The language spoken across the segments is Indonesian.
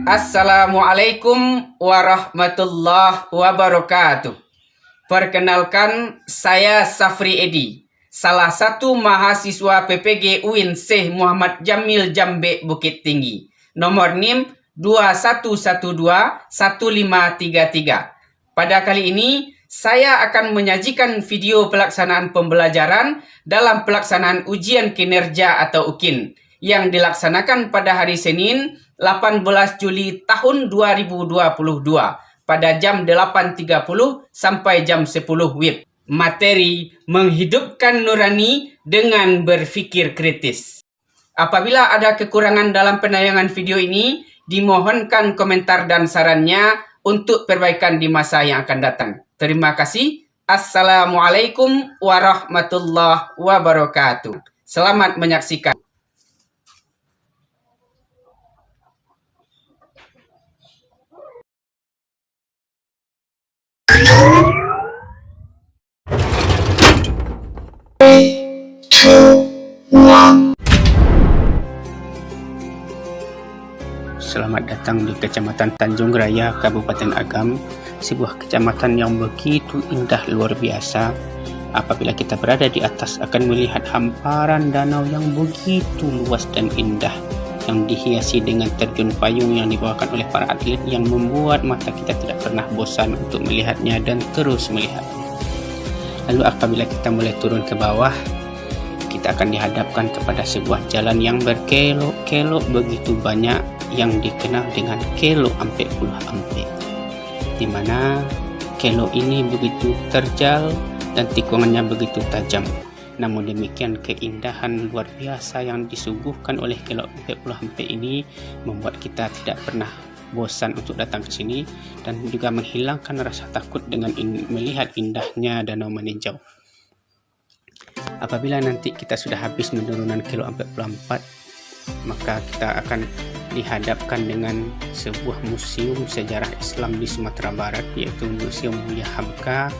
Assalamualaikum warahmatullahi wabarakatuh. Perkenalkan, saya Safri Edi, salah satu mahasiswa PPG UIN Syekh Muhammad Jamil Jambe Bukit Tinggi. Nomor NIM 21121533. Pada kali ini, saya akan menyajikan video pelaksanaan pembelajaran dalam pelaksanaan ujian kinerja atau UKIN yang dilaksanakan pada hari Senin 18 Juli tahun 2022 pada jam 8.30 sampai jam 10 WIB. Materi menghidupkan nurani dengan berpikir kritis. Apabila ada kekurangan dalam penayangan video ini, dimohonkan komentar dan sarannya untuk perbaikan di masa yang akan datang. Terima kasih. Assalamualaikum warahmatullahi wabarakatuh. Selamat menyaksikan. Selamat datang di Kecamatan Tanjung Raya, Kabupaten Agam, sebuah kecamatan yang begitu indah luar biasa. Apabila kita berada di atas akan melihat hamparan danau yang begitu luas dan indah, yang dihiasi dengan terjun payung yang dibawakan oleh para atlet yang membuat mata kita tidak pernah bosan untuk melihatnya dan terus melihatnya. Lalu apabila kita mulai turun ke bawah, kita akan dihadapkan kepada sebuah jalan yang berkelok-kelok begitu banyak, yang dikenal dengan kelok ampek puluh ampek, di mana kelok ini begitu terjal dan tikungannya begitu tajam. Namun demikian, keindahan luar biasa yang disuguhkan oleh kelok ampek puluh ampek ini membuat kita tidak pernah bosan untuk datang ke sini dan juga menghilangkan rasa takut dengan melihat indahnya danau meninjau. Apabila nanti kita sudah habis penurunan kelok 44, maka kita akan dihadapkan dengan sebuah museum sejarah Islam di Sumatera Barat, yaitu Museum Mulia Hamka,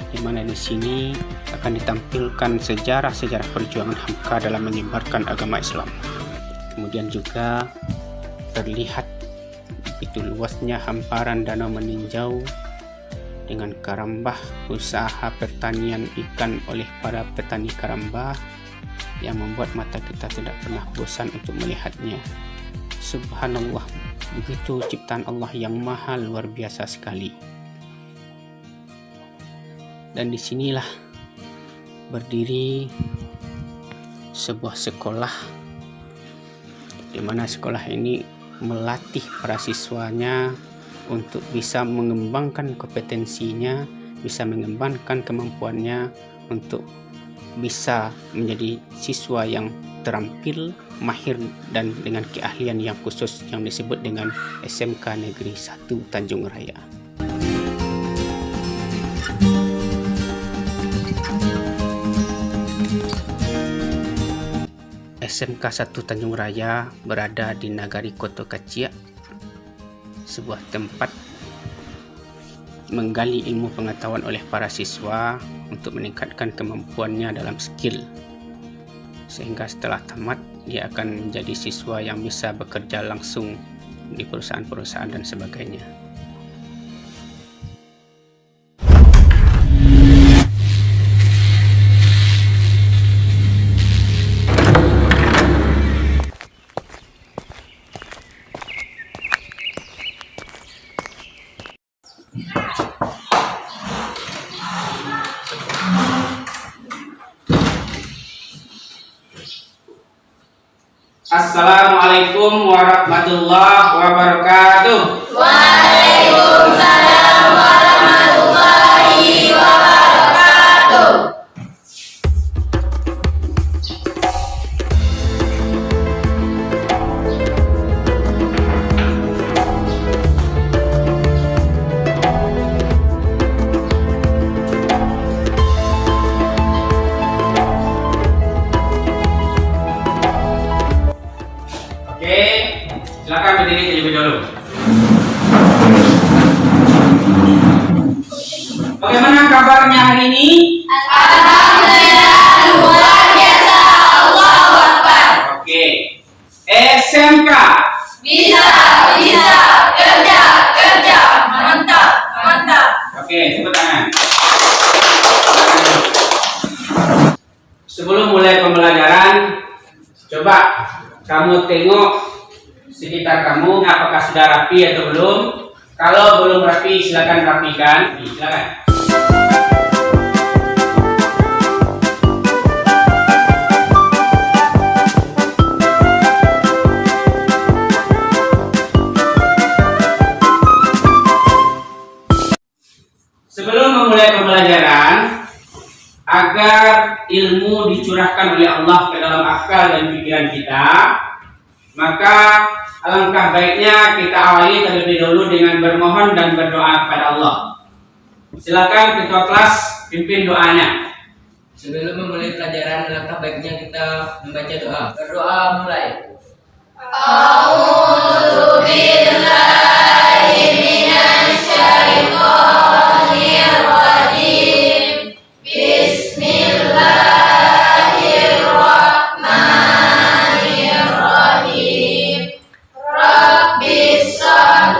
di mana di sini akan ditampilkan sejarah-sejarah perjuangan Hamka dalam menyebarkan agama Islam. Kemudian juga terlihat begitu luasnya hamparan danau meninjau dengan karambah, usaha pertanian ikan oleh para petani karambah yang membuat mata kita tidak pernah bosan untuk melihatnya. Subhanallah, begitu ciptaan Allah yang maha luar biasa sekali. Dan disinilah berdiri sebuah sekolah, di mana sekolah ini melatih para siswanya untuk bisa mengembangkan kompetensinya, bisa mengembangkan kemampuannya untuk bisa menjadi siswa yang terampil, mahir, dan dengan keahlian yang khusus yang disebut dengan SMK Negeri 1 Tanjung Raya. SMK 1 Tanjung Raya berada di Nagari Koto Kaciak, sebuah tempat menggali ilmu pengetahuan oleh para siswa untuk meningkatkan kemampuannya dalam skill, sehingga setelah tamat dia akan menjadi siswa yang bisa bekerja langsung di perusahaan-perusahaan dan sebagainya. Assalamualaikum warahmatullahi wabarakatuh. Waalaikumsalam warahmatullahi wabarakatuh. Silakan berdiri terlebih dahulu. Bagaimana kabarnya hari ini? Alhamdulillah, luar biasa. Allahu Akbar. SMK. Bisa, kerja. Mantap. Oke, tepuk tangan. Sebelum mulai pembelajaran, coba kamu tengok sekitar kamu, apakah sudah rapi atau belum. Kalau belum rapi, silakan rapikan. Silakan. Sebelum memulai pembelajaran, agar ilmu dicurahkan oleh Allah ke dalam akal dan pikiran kita, maka alangkah baiknya kita awali terlebih dahulu dengan bermohon dan berdoa kepada Allah. Silakan ketua kelas pimpin doanya. Sebelum memulai pelajaran, alangkah baiknya kita membaca doa. Berdoa mulai. A'udzu billahi minasy syaithanir rajim. Bismillahirrahmanirrahim. Rabbis shrah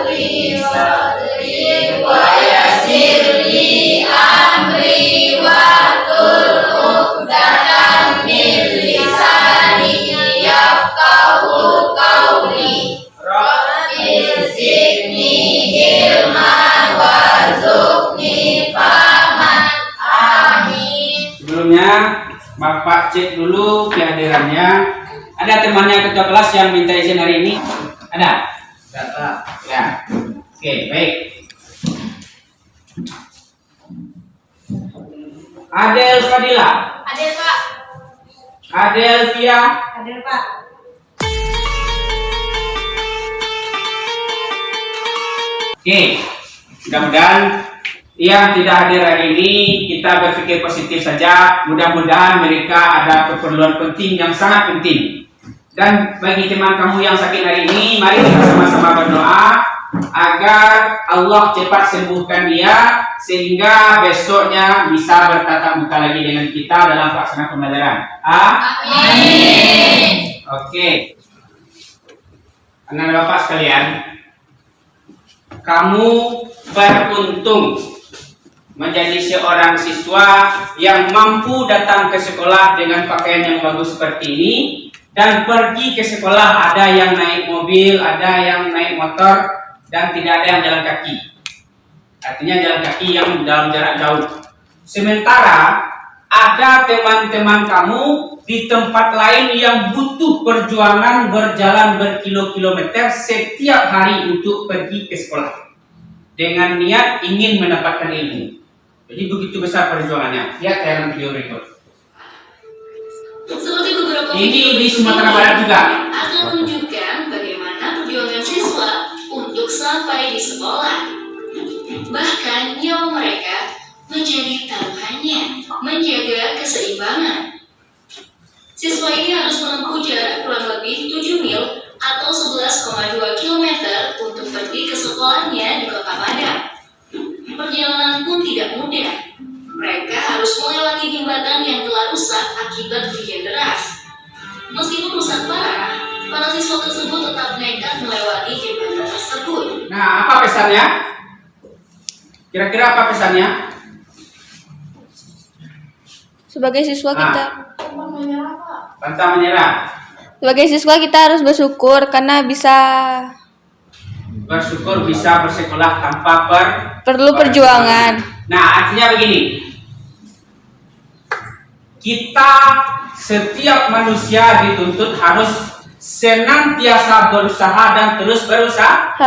sadri wa yassir li amri wahlul 'uqdatam min lisani yafqahu qawli. Rabbi zidni ilman warzuqni fahman. Amin. Sebelumnya, Bapak cek dulu kehadirannya. Ada temannya ketua kelas yang minta izin hari ini? Ada? Ya. Oke, baik. Adel Fadila. Hadir, Pak. Adel Via. Hadir, Pak. Oke, mudah-mudahan yang tidak hadir hari ini kita berpikir positif saja. Mudah-mudahan mereka ada keperluan penting yang sangat penting. Dan bagi teman kamu yang sakit hari ini, mari kita sama-sama berdoa agar Allah cepat sembuhkan dia sehingga besoknya bisa bertatap muka lagi dengan kita dalam pelaksanaan pembelajaran. Amin. Oke. Anak Bapak sekalian, kamu beruntung menjadi seorang siswa yang mampu datang ke sekolah dengan pakaian yang bagus seperti ini dan pergi ke sekolah. Ada yang naik mobil, ada yang naik motor, dan tidak ada yang jalan kaki. Artinya jalan kaki yang dalam jarak jauh. Sementara ada teman-teman kamu di tempat lain yang butuh perjuangan berjalan berkilo-kilometer setiap hari untuk pergi ke sekolah dengan niat ingin mendapatkan ilmu. Jadi begitu besar perjuangannya. Lihat tayangan video berikut. Seperti beberapa Ini di Sumatera Barat juga. akan menunjukkan bagaimana perjuangan siswa untuk sampai di sekolah. Bahkan nyawa mereka menjadi taruhannya menjaga keseimbangan. Siswa ini harus menempuh jarak kurang lebih 7 mil atau 11,2 km untuk pergi ke sekolahnya di Kota Padang. Perjalanan pun tidak mudah. Mereka harus melewati jembatan yang telah rusak akibat hujan deras. Meskipun rusak parah, para siswa tersebut tetap nekat melewati jembatan tersebut. Nah, apa pesannya? Kira-kira apa pesannya? Sebagai siswa kita Pantang menyerah. sebagai siswa kita harus bersyukur karena Bersyukur bisa bersekolah tanpa perlu perjuangan. Nah, artinya begini. Kita setiap manusia dituntut harus senantiasa berusaha dan terus berusaha.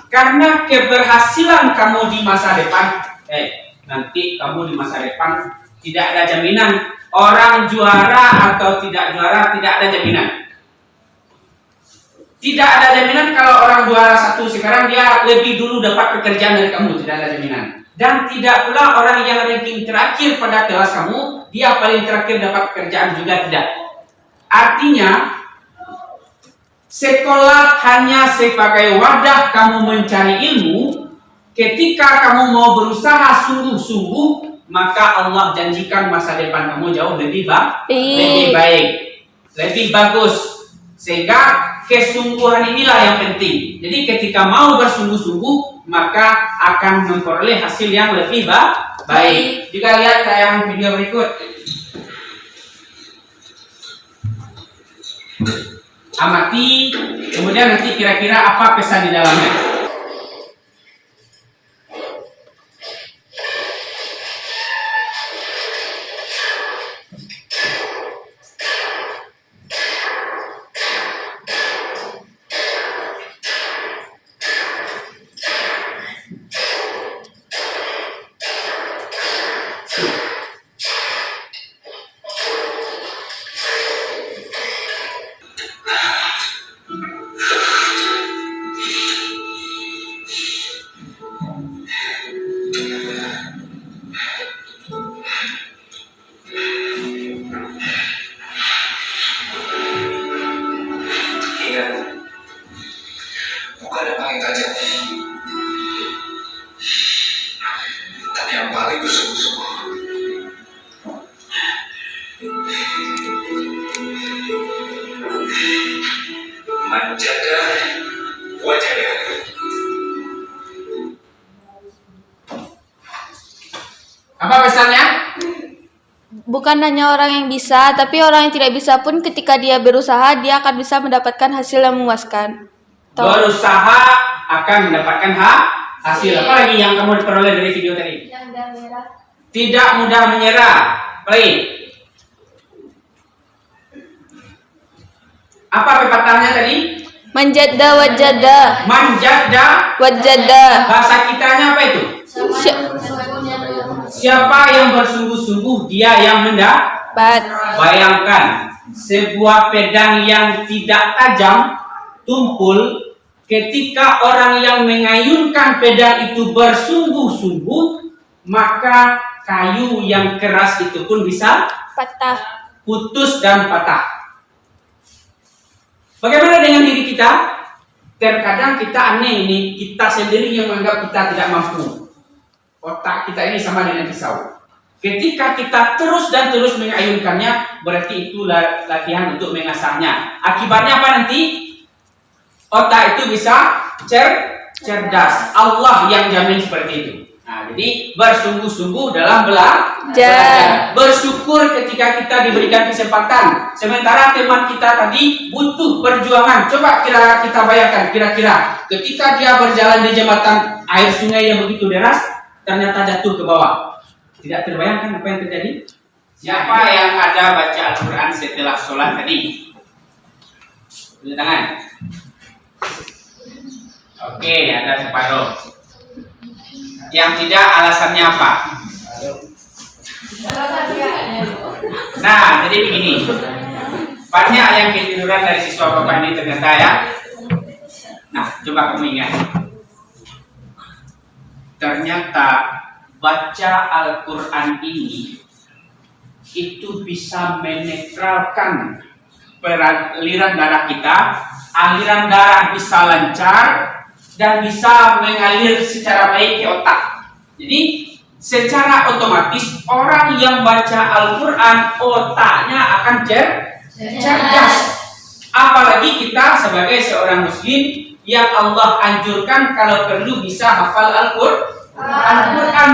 Karena keberhasilan kamu di masa depan, nanti kamu di masa depan tidak ada jaminan. Orang juara atau tidak juara tidak ada jaminan. Tidak ada jaminan kalau orang juara satu sekarang dia lebih dulu dapat pekerjaan dari kamu, tidak ada jaminan. Dan tidak pula orang yang ranking terakhir pada kelas kamu, dia paling terakhir dapat pekerjaan juga tidak. Artinya, sekolah hanya sebagai wadah kamu mencari ilmu. Ketika kamu mau berusaha sungguh-sungguh, maka Allah janjikan masa depan kamu jauh lebih baik, lebih bagus. Sehingga kesungguhan inilah yang penting. Jadi ketika mau bersungguh-sungguh, maka akan memperoleh hasil yang lebih baik. Jika lihat tayangan video berikut. Amati, kemudian nanti kira-kira apa pesan di dalamnya. Bukan yang paling tajam, tapi yang paling bersungguh-sungguh. Menjaga wajahnya. Apa pesannya? Bukan hanya orang yang bisa, tapi orang yang tidak bisa pun ketika dia berusaha, dia akan bisa mendapatkan hasil yang memuaskan. Berusaha akan mendapatkan hasil. Apa lagi yang kamu peroleh dari video tadi? Tidak mudah menyerah. Play. Apa pepatahnya tadi? Manjada wajada. Manjada Wajada. bahasa kitanya apa itu? Siapa yang bersungguh-sungguh, dia yang mendapat. Bayangkan sebuah pedang yang tidak tajam, tumpul, ketika orang yang mengayunkan pedang itu bersungguh-sungguh, maka kayu yang keras itu pun bisa Patah. putus dan patah. Bagaimana dengan diri kita? Terkadang kita aneh ini, kita sendiri yang menganggap kita tidak mampu. Otak kita ini sama dengan pisau. Ketika kita terus dan terus mengayunkannya, berarti itu latihan untuk mengasahnya. Akibatnya apa nanti? Otak itu bisa cerdas. Allah yang jamin seperti itu. Nah, jadi bersungguh-sungguh dalam belajar. Bersyukur ketika kita diberikan kesempatan. Sementara teman kita tadi butuh perjuangan. Coba kita bayangkan kira-kira ketika dia berjalan di jembatan air sungai yang begitu deras, ternyata jatuh ke bawah. Tidak terbayangkan apa yang terjadi? Siapa yang ada baca Al-Quran setelah sholat tadi? Tulis tangan. Oke, ada separuh. Yang tidak, alasannya apa? Nah, jadi begini. Banyak yang ketiduran dari siswa bapak ini ternyata ya. Nah, coba kamu ingat. Ternyata baca Al-Quran ini itu bisa menetralkan aliran darah kita, aliran darah bisa lancar dan bisa mengalir secara baik ke otak. Jadi secara otomatis orang yang baca Al-Quran otaknya akan cerdas. Apalagi kita sebagai seorang muslim yang Allah anjurkan kalau perlu bisa hafal Al-Quran.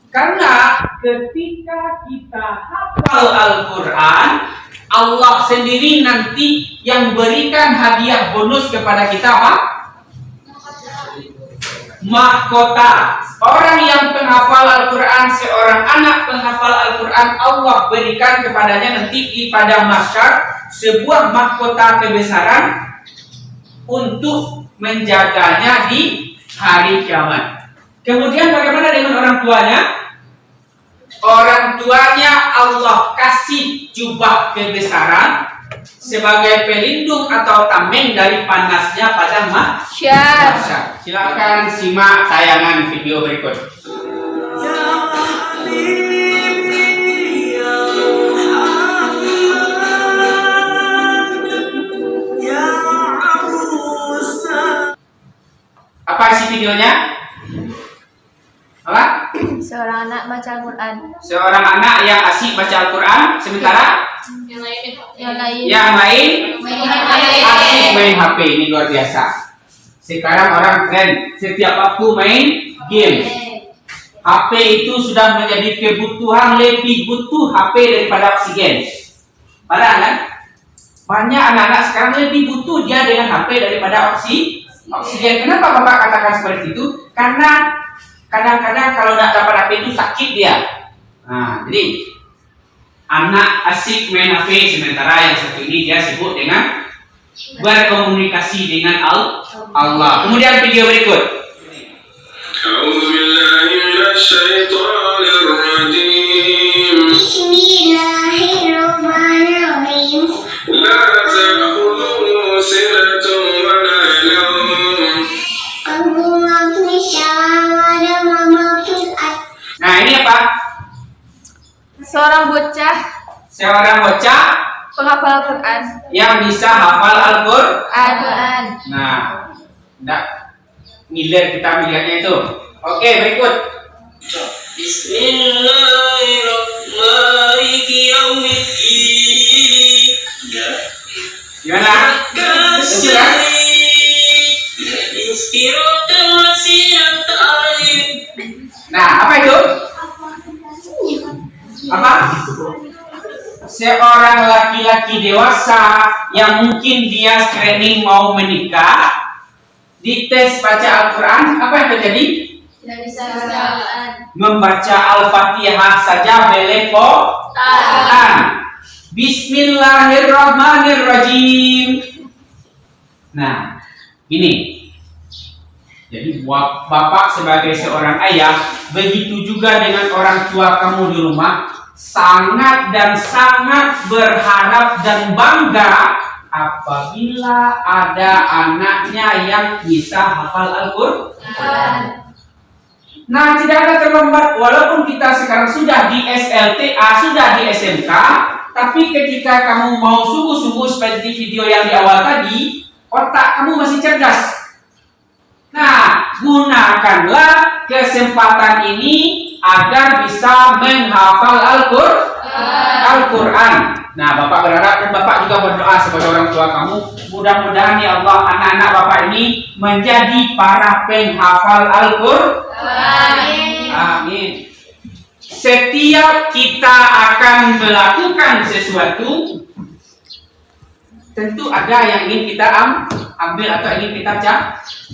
Karena ketika kita hafal Al-Quran, Allah sendiri nanti yang berikan hadiah bonus kepada kita apa? Mahkota. Orang yang penghafal Al-Quran, seorang anak penghafal Al-Quran, Allah berikan kepadanya nanti pada mahsyar sebuah mahkota kebesaran untuk menjaganya di hari kiamat. Kemudian bagaimana dengan orang tuanya? Orang tuanya Allah kasih jubah kebesaran sebagai pelindung atau tameng dari panasnya pada mahsyar. Silakan simak tayangan video berikut. Apa isi videonya? Apa? Seorang anak baca Al-Quran. Seorang anak yang asik baca Al-Quran, sementara Yang lainnya Yang lain. Yang lain Main HP. asik main HP. Ini luar biasa. Sekarang orang tren setiap waktu main game. HP itu sudah menjadi kebutuhan, lebih butuh HP daripada oksigen. Padahal kan? Banyak anak-anak sekarang lebih butuh dia dengan HP daripada oksigen. Kenapa Bapak katakan seperti itu? Karena kadang-kadang kalau tidak dapat HP itu sakit dia. Nah, jadi anak asik main HP, sementara yang satu ini dia sibuk dengan berkomunikasi dengan Allah. Kemudian video berikut. أعوذ بالله من الشيطان الرجيم بسم الله الرحمن الرحيم. لا تأخذه سنة ولا نوم Aku maafin syawal maafin Nah, ini apa? Seorang bocah Seorang bocah penghafal Quran. yang bisa hafal Al-Quran. Quran. Nah, enggak ngiler kita melihatnya itu. Oke, berikut. Gimana? Lucu kan? Nah, apa itu? Apa? Seorang laki-laki dewasa yang mungkin dia screening mau menikah, dites baca Al-Quran, apa yang terjadi? Tidak bisa Quran. Membaca Al-Fatihah saja belepotan. Bismillahirrahmanirrahim. Nah, ini. Jadi Bapak sebagai seorang ayah, begitu juga dengan orang tua kamu di rumah, sangat dan sangat berharap dan bangga apabila ada anaknya yang bisa hafal Al-Quran. Nah, tidak ada terlambat walaupun kita sekarang sudah di SLTA, sudah di SMK, tapi ketika kamu mau sungguh-sungguh seperti video yang di awal tadi, otak kamu masih cerdas. Nah, gunakanlah kesempatan ini agar bisa menghafal Al-Quran. Nah, Bapak berharap dan Bapak juga berdoa sebagai orang tua kamu, mudah-mudahan ya Allah anak-anak Bapak ini menjadi para penghafal Al-Quran. Amin. Setiap kita akan melakukan sesuatu, tentu ada yang ingin kita ambil atau ingin kita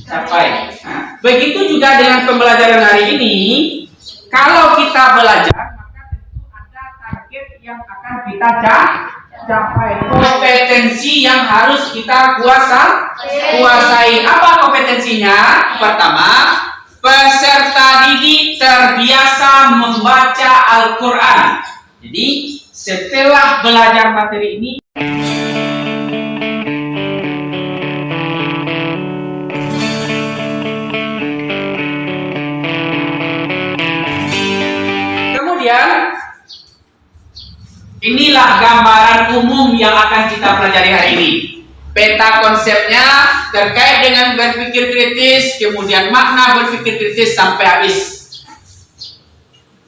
capai. Nah, begitu juga dengan pembelajaran hari ini. Kalau kita belajar, maka tentu ada target yang akan kita capai. Kompetensi yang harus kita kuasai. Apa kompetensinya? Pertama, peserta didik terbiasa membaca Al-Quran. Jadi, setelah belajar materi ini, inilah gambaran umum yang akan kita pelajari hari ini. Peta konsepnya terkait dengan berpikir kritis, kemudian makna berpikir kritis sampai habis.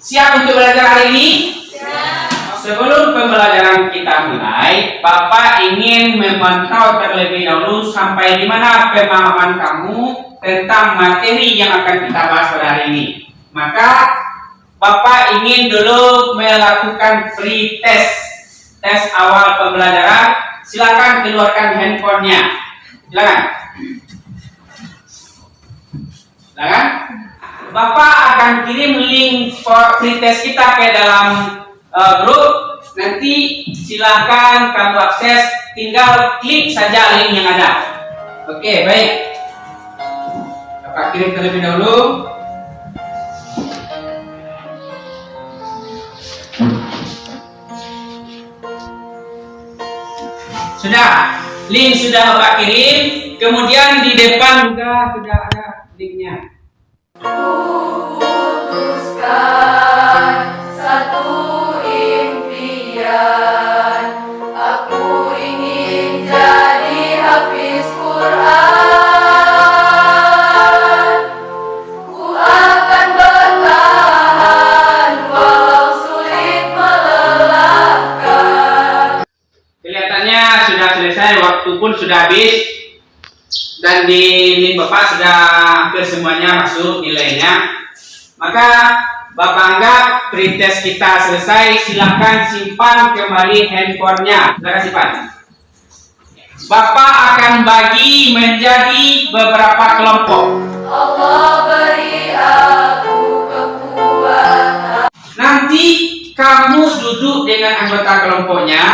Siap untuk belajar hari ini? Siap. Sebelum pembelajaran kita mulai, Bapak ingin memantau terlebih dahulu sampai di mana pemahaman kamu tentang materi yang akan kita bahas pada hari ini. Maka Bapak ingin dulu melakukan free test, tes awal pembelajaran. Silakan keluarkan handphonenya. Silakan. Bapak akan kirim link free test kita ke dalam grup. Nanti silakan kamu akses. Tinggal klik saja link yang ada. Oke, baik. Bapak kirim terlebih dahulu. Sudah, link sudah Bapak kirim, kemudian di depan juga sudah ada linknya. Putuskan satu impian, aku ingin jadi hafiz Quran. Ku akan bertahan walau sulit melelahkan. Kelihatan sudah selesai, waktu pun sudah habis, dan di NIM Bapak sudah hampir semuanya masuk nilainya. Maka Bapak anggap pretest kita selesai, silakan simpan kembali handphonenya. Silakan simpan. Bapak akan bagi menjadi beberapa kelompok. Allah beri aku kekuatan. Nanti kamu duduk dengan anggota kelompoknya.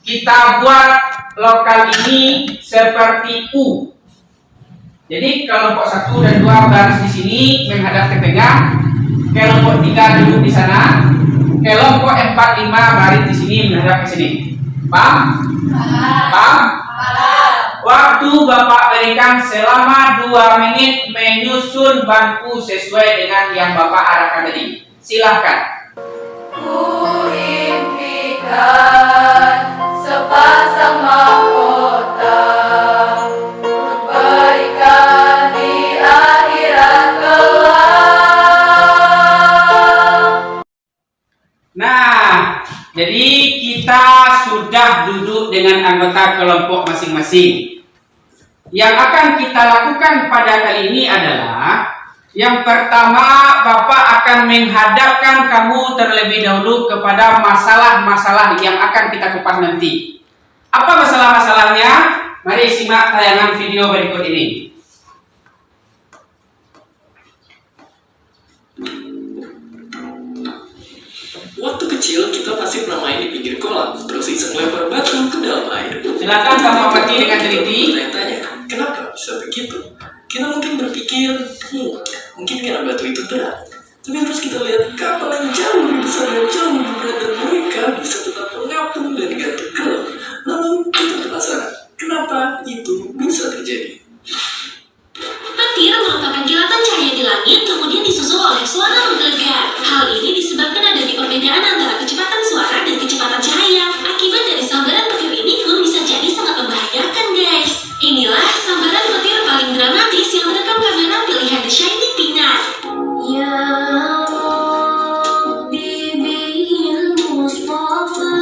Kita buat lokal ini seperti U. Jadi kelompok 1 dan 2 baris di sini menghadap ke tengah. Kelompok 3 duduk di sana. Kelompok 4, 5 baris di sini menghadap ke sini. Paham? Paham? Waktu Bapak berikan selama 2 menit menyusun bangku sesuai dengan yang Bapak arahkan tadi. Silahkan. Ku impikan sepasang mahkota untuk berikan di akhirat kelak. Nah, jadi kita sudah duduk dengan anggota kelompok masing-masing. Yang akan kita lakukan pada kali ini adalah yang pertama, Bapak akan menghadapkan kamu terlebih dahulu kepada masalah-masalah yang akan kita kupas nanti. Apa masalah-masalahnya? Mari simak tayangan video berikut ini. Waktu kecil kita pasti pernah main di pinggir kolam, terus iseng lempar batu ke dalam air. Silakan kamu amati dengan teliti. Tanya, kenapa bisa begitu? Kita mungkin berpikir, mungkin karena batu itu berat. Tapi harus kita lihat kapal yang jauh lebih besar dan jauh lebih berat dan mereka bisa tetap mengapung dan gak tenggelam. Lalu kita penasaran, kenapa itu bisa terjadi? Petir merupakan kilatan cahaya di langit kemudian disusul oleh suara menggelegar. Hal ini disebabkan adanya perbedaan antara kecepatan suara dan kecepatan cahaya. Akibat dari sambaran petir ini pun bisa jadi sangat membahayakan, guys. Inilah sambaran petir paling dramatis yang merekam kamera pilihan The Shining Peanut. Ya Bibil Mustafa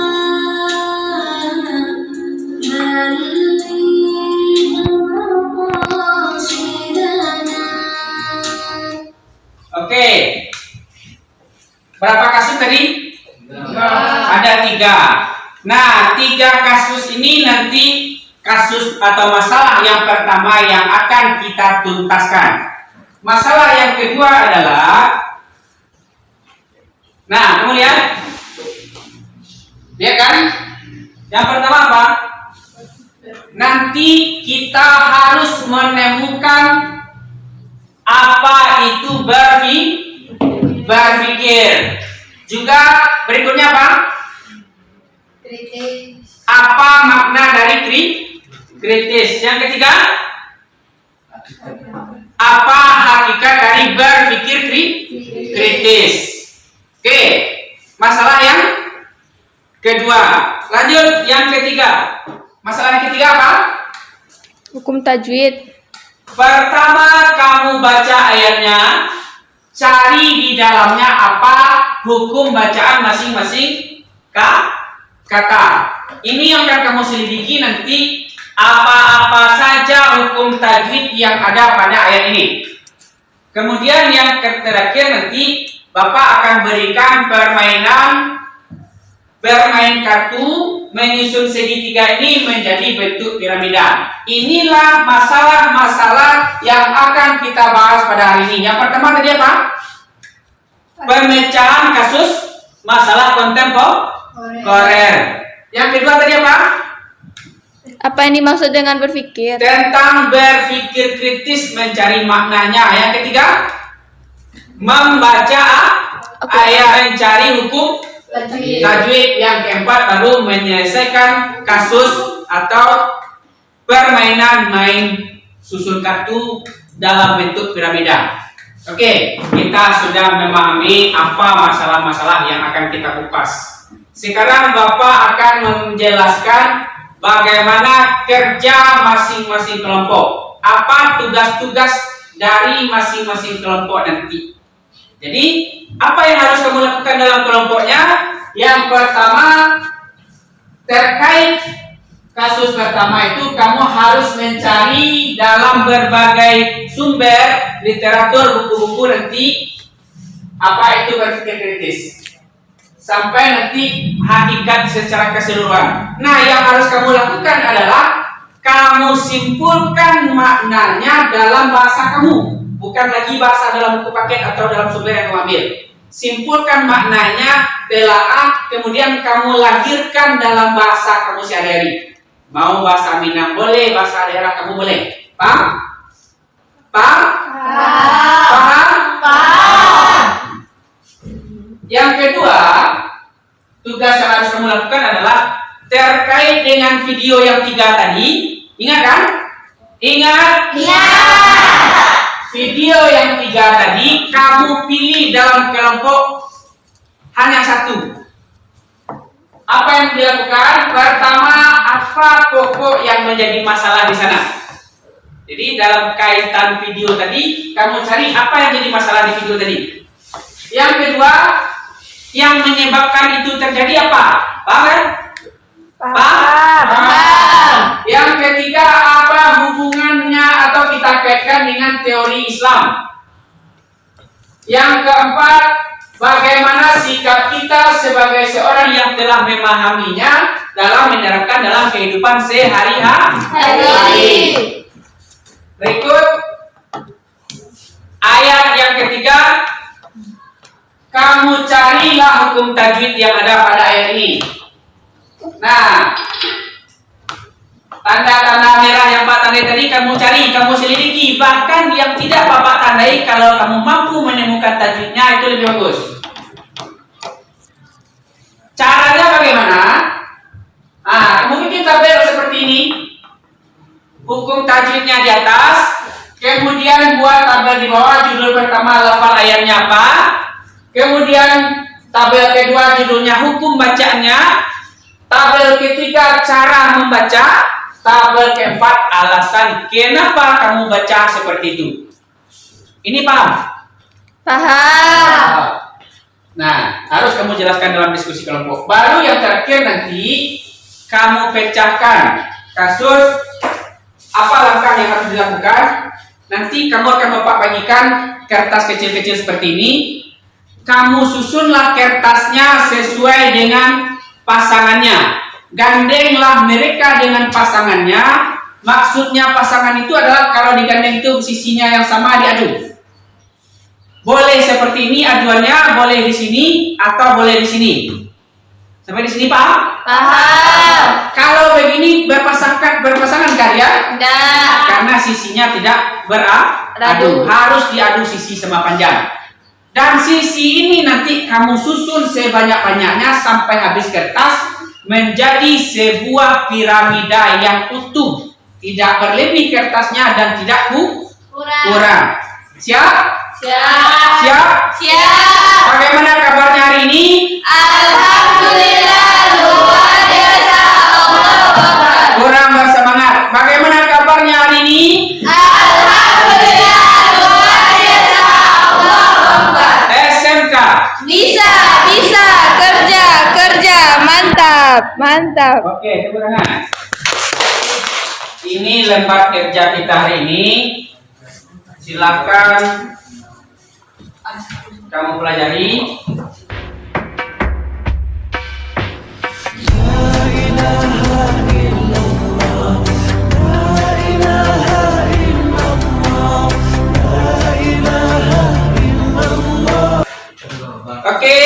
Oke. Berapa kasus tadi? Ada 3. Nah, 3 kasus ini nanti kasus atau masalah yang pertama yang akan kita tuntaskan. Masalah yang kedua adalah, nah, kamu lihat? Lihat kan? Yang pertama apa? Nanti kita harus menemukan apa itu berpikir. Juga berikutnya apa? Apa makna dari kritis? Yang ketiga, apa hakikat dari berpikir kritis? Oke, masalah yang kedua. Lanjut yang ketiga. Masalah yang ketiga apa? Hukum tajwid. Pertama kamu baca ayatnya, cari di dalamnya apa hukum bacaan masing-masing kata. Ini yang akan kamu selidiki nanti, apa-apa saja hukum tajwid yang ada pada ayat ini. Kemudian yang terakhir nanti Bapak akan berikan bermain kartu menyusun segitiga ini menjadi bentuk piramida. Inilah masalah-masalah yang akan kita bahas pada hari ini. Yang pertama tadi apa? Pemecahan kasus masalah kontemporer. Yang kedua tadi apa? Apa yang dimaksud dengan berpikir? Tentang berpikir kritis mencari maknanya. Yang ketiga, membaca ayat mencari hukum tajwid. Yang keempat baru menyelesaikan kasus atau permainan main susun kartu dalam bentuk piramida. Oke, kita sudah memahami apa masalah-masalah yang akan kita kupas. Sekarang Bapak akan menjelaskan bagaimana kerja masing-masing kelompok. Apa tugas-tugas dari masing-masing kelompok nanti. Jadi, apa yang harus kamu lakukan dalam kelompoknya? Yang pertama, terkait Kasus pertama itu kamu harus mencari dalam berbagai sumber literatur, buku-buku nanti apa itu berpikir kritis sampai nanti hakikat secara keseluruhan. Nah, yang harus kamu lakukan adalah kamu simpulkan maknanya dalam bahasa kamu, bukan lagi bahasa dalam buku paket atau dalam sumber yang kamu ambil. Simpulkan maknanya, telaah, kemudian kamu lahirkan dalam bahasa kamu sehari-hari. Mau bahasa Minang boleh, bahasa daerah kamu boleh. Paham? Paham? Paham? Paham? Yang kedua, tugas yang harus kamu lakukan adalah terkait dengan video yang 3 tadi. Ingat kan? Ingat? Ingat! Video yang 3 tadi kamu pilih dalam kelompok hanya 1. Apa yang dilakukan? Pertama, apa pokok yang menjadi masalah di sana? Jadi dalam kaitan video tadi, kamu cari apa yang jadi masalah di video tadi. Yang kedua, yang menyebabkan itu terjadi apa? Paham kan? Paham. Yang ketiga, apa hubungannya atau kita kaitkan dengan teori Islam? Yang keempat, bagaimana sikap kita sebagai seorang yang telah memahaminya dalam menerapkan dalam kehidupan sehari-hari. Berikut ayat yang ketiga, kamu carilah hukum tajwid yang ada pada ayat ini. Nah, tanda-tanda merah yang Pak tandai tadi kamu cari, kamu selidiki. Bahkan yang tidak Bapak tandai, kalau kamu mampu menemukan tajwidnya itu lebih bagus. Caranya bagaimana? Nah, kamu bikin tabel seperti ini. Hukum tajwidnya di atas, kemudian buat tabel di bawah, judul pertama lafal ayatnya apa, kemudian tabel kedua judulnya hukum bacaannya, tabel ketiga cara membaca, tabel keempat alasan kenapa kamu baca seperti itu. Ini paham? Paham. Nah, harus kamu jelaskan dalam diskusi kelompok. Baru yang terakhir nanti kamu pecahkan kasus apa langkah yang harus dilakukan. Nanti kamu akan Bapak bagikan kertas kecil-kecil seperti ini. Kamu susunlah kertasnya sesuai dengan pasangannya. Gandenglah mereka dengan pasangannya. Maksudnya pasangan itu adalah kalau digandeng itu sisinya yang sama diadu. Boleh seperti ini aduannya, boleh di sini atau boleh di sini. Sampai di sini paham? Paham. Kalau begini berpasangan kalian? Tidak. Karena sisinya tidak beradu, harus diadu sisi sama panjang. Dan sisi ini nanti kamu susun sebanyak-banyaknya sampai habis kertas menjadi sebuah piramida yang utuh, tidak berlebih kertasnya dan tidak kurang. Siap? Siap. Siap? Siap. Bagaimana kabarnya hari ini? Alhamdulillah, luar biasa. Allahu Akbar. Kurang bersemangat. Bagaimana kabarnya hari ini? Alhamdulillah, luar biasa. Allahu Akbar. SMK. Bisa, kerja, mantap. Oke, tepuk tangan. Ini lembar kerja kita hari ini. Silakan kamu pelajari. Oke.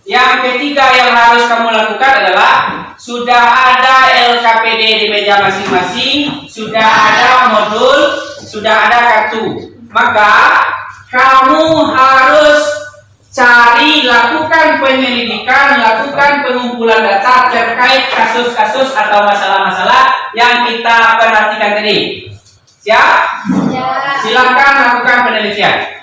Yang ketiga yang harus kamu lakukan adalah sudah ada LKPD di meja masing-masing, sudah ada modul, sudah ada kartu. Maka kamu harus lakukan penyelidikan, lakukan pengumpulan data terkait kasus-kasus atau masalah-masalah yang kita perhatikan tadi. Siap? Siap. Silakan lakukan penelitian.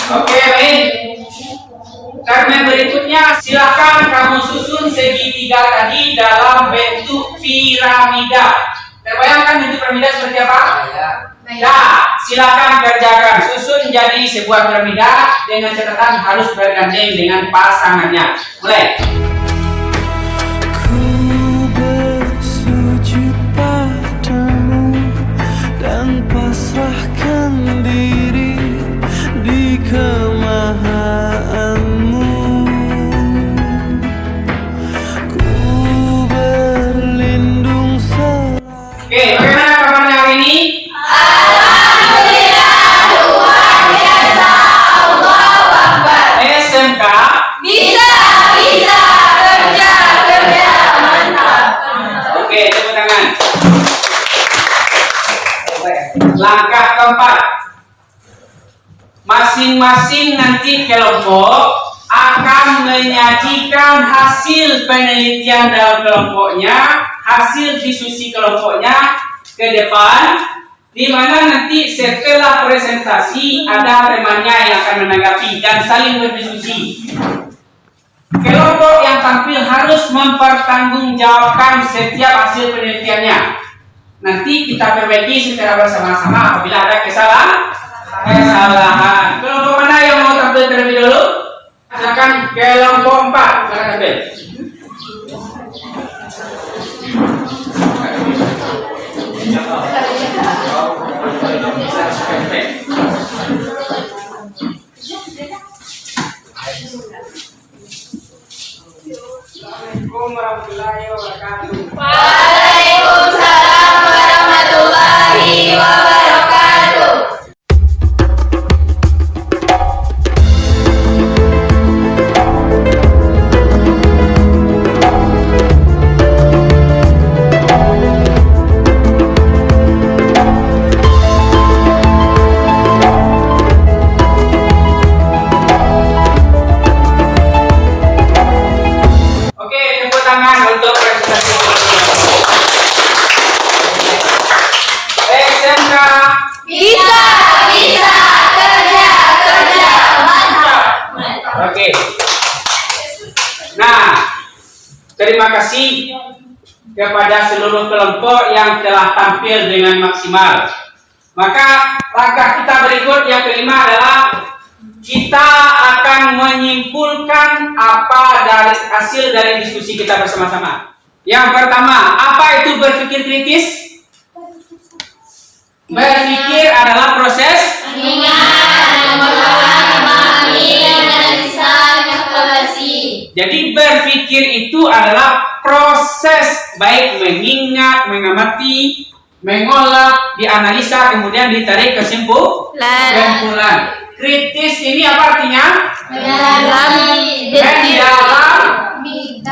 Oke, baik. Karena berikutnya silakan kamu susun segitiga tadi dalam bentuk piramida. Terbayangkan bentuk piramida seperti apa? Nah, silakan kerjakan. Susun jadi sebuah piramida dengan catatan harus bergandeng dengan pasangannya. Mulai. Bersujud padamu dan pasrahkan diri di kemahaanmu. Ku berlindung Oke, bagaimana kabarnya hari ini? Alhamdulillah, luar biasa. Allahu Akbar. SMK Bisa, kerja, mantap. Oke, tepuk tangan. Langkah keempat. Masing-masing nanti kelompok akan menyajikan hasil penelitian dalam kelompoknya, hasil diskusi kelompoknya ke depan, di mana nanti setelah presentasi ada temannya yang akan menanggapi dan saling berdiskusi. Kelompok yang tampil harus mempertanggungjawabkan setiap hasil penelitiannya. Nanti kita perbaiki secara bersama-sama apabila ada kesalahan. Kelompok mana yang mau tampil terlebih dulu? Silakan kelompok 4, silakan tampil. Assalamualaikum warahmatullahi wabarakatuh. Waalaikumsalam warahmatullahi wabarakatuh. Oke, tepuk tangan untuk presentasi. SMK Bisa, kerja, mantap. Oke. Nah, terima kasih kepada seluruh kelompok yang telah tampil dengan maksimal. Maka langkah kita berikut yang kelima adalah kita akan menyimpulkan apa dari hasil dari diskusi kita bersama-sama. Yang pertama, apa itu berpikir kritis? Berpikir adalah proses Jadi berpikir itu adalah proses baik mengingat, mengamati, mengolah, dianalisa, kemudian ditarik kesimpulan. Kritis ini apa artinya? Mendalam,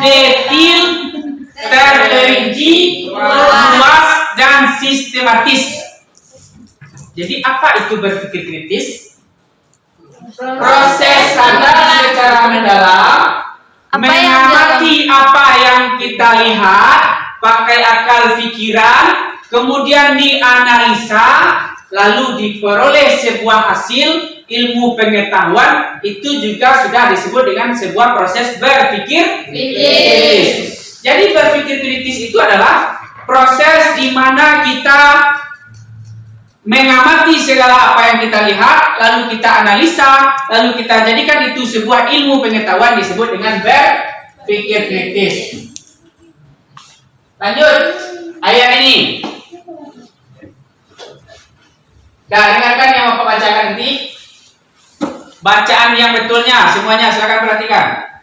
detil, terperinci, luas, dan sistematis. Jadi apa itu berpikir kritis? Proses sadar secara mendalam, mengamati apa yang kita lihat, pakai akal pikiran, kemudian dianalisa, lalu diperoleh sebuah hasil ilmu pengetahuan, itu juga sudah disebut dengan sebuah proses berpikir kritis. Jadi berpikir kritis itu adalah proses di mana kita mengamati segala apa yang kita lihat, lalu kita analisa, lalu kita jadikan itu sebuah ilmu pengetahuan, disebut dengan berpikir kritis. Lanjut, ayat ini. Dengarkan yang mau bacakan nanti. Bacaan yang betulnya, semuanya silakan perhatikan.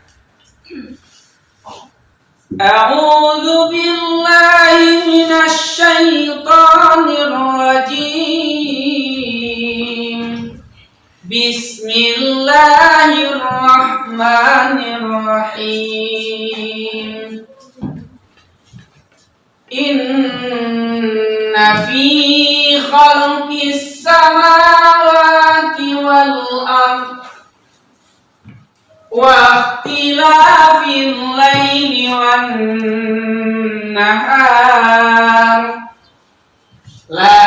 A'udzu billahi minasy syaithanir rajim. Bismillahirrahmanirrahim. Inna fi khalqis samawati wal ardh wa ikhtilafil laili wan nahar la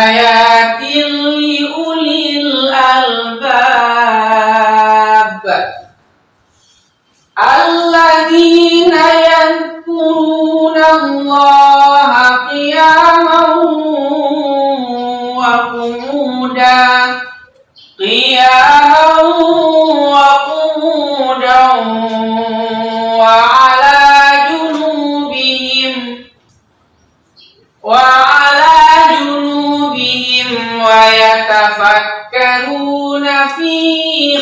ayatin li ulil albab. Alladzina yadhkuruna Allaha qiyaman wa qu'udan wa ala junubihim wa yatafakkaruna fi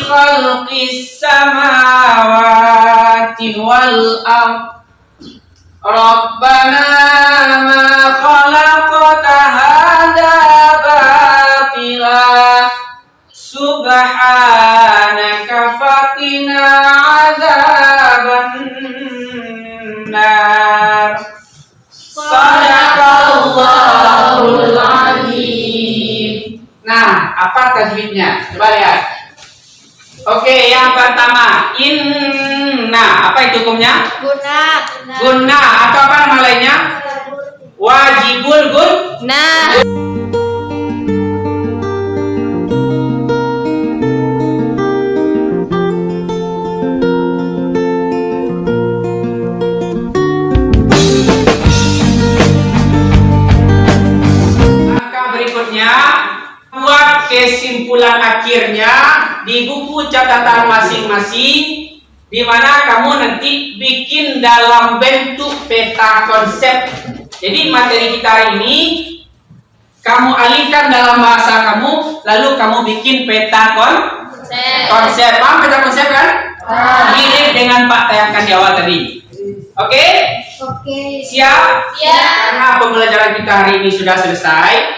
khalqis samawati wal ardh Rabbana ma khalaqta hadha batila subhanaka faqina adzaban nar. Sadaqallahul azim. Nah, apa tajwidnya? Coba lihat. Oke, yang pertama, inna. Apa itu hukumnya? Guna atau apa nama lainnya? Wajibul guna. Buat kesimpulan akhirnya di buku catatan masing-masing, di mana kamu nanti bikin dalam bentuk peta konsep. Jadi materi kita hari ini kamu alihkan dalam bahasa kamu, lalu kamu bikin peta konsep. Paham peta konsep kan? Mirip dengan Pak tayangkan di awal tadi. Oke? Siap? Karena pembelajaran kita hari ini sudah selesai,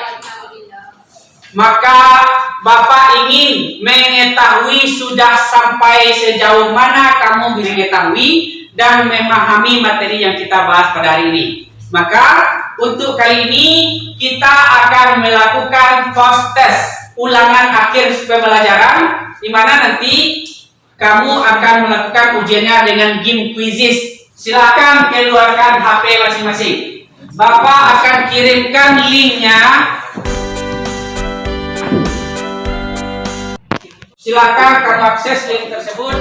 maka Bapak ingin mengetahui sudah sampai sejauh mana kamu mengetahui dan memahami materi yang kita bahas pada hari ini. Maka untuk kali ini kita akan melakukan post test ulangan akhir pembelajaran, di mana nanti kamu akan melakukan ujiannya dengan game quizzes. Silakan keluarkan HP masing-masing. Bapak akan kirimkan linknya. Silakan kamu akses link tersebut.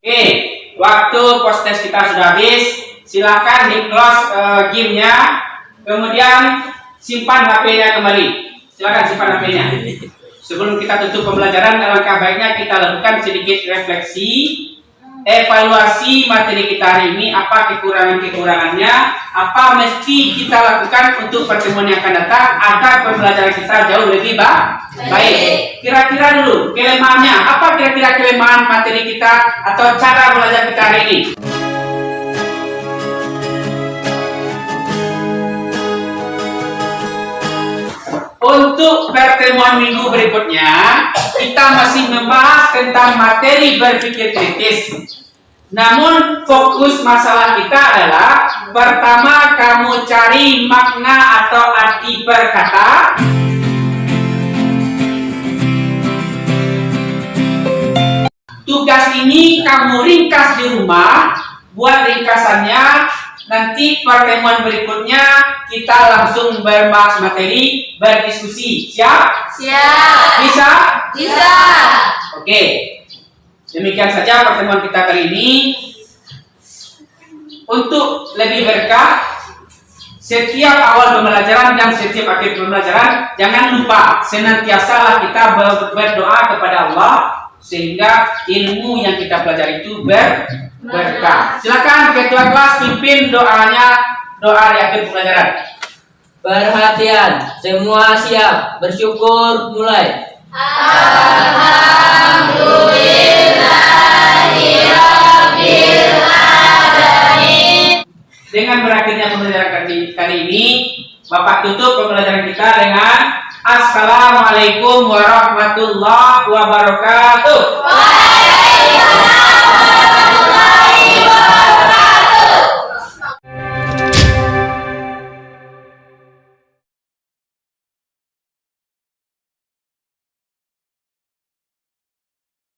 Oke, waktu post test kita sudah habis. Silakan di close gamenya, kemudian simpan HP-nya kembali. Silakan simpan HP-nya. Sebelum kita tutup pembelajaran, alangkah baiknya kita lakukan sedikit refleksi, evaluasi materi kita hari ini, apa kekurangan-kekurangannya, apa mesti kita lakukan untuk pertemuan yang akan datang agar pembelajaran kita jauh lebih baik. Kira-kira dulu kelemahannya, apa kira-kira kelemahan materi kita atau cara belajar kita hari ini? Untuk pertemuan minggu berikutnya, kita masih membahas tentang materi berpikir kritis. Namun fokus masalah kita adalah, pertama kamu cari makna atau arti perkata. Tugas ini kamu ringkas di rumah. Buat ringkasannya, nanti pertemuan berikutnya kita langsung berbahas materi, berdiskusi. Siap? Siap. Bisa? Bisa. Oke. Demikian saja pertemuan kita kali ini. Untuk lebih berkah, setiap awal pembelajaran dan setiap akhir pembelajaran, jangan lupa senantiasalah kita berdoa kepada Allah sehingga ilmu yang kita pelajari itu berkah. Silakan ketua kelas pimpin doanya, doa di akhir pembelajaran. Perhatian, semua siap, bersyukur, mulai. Alhamdulillahirabbil alamin. Dengan berakhirnya pembelajaran kali ini, Bapak tutup pembelajaran kita dengan Assalamualaikum warahmatullahi wabarakatuh.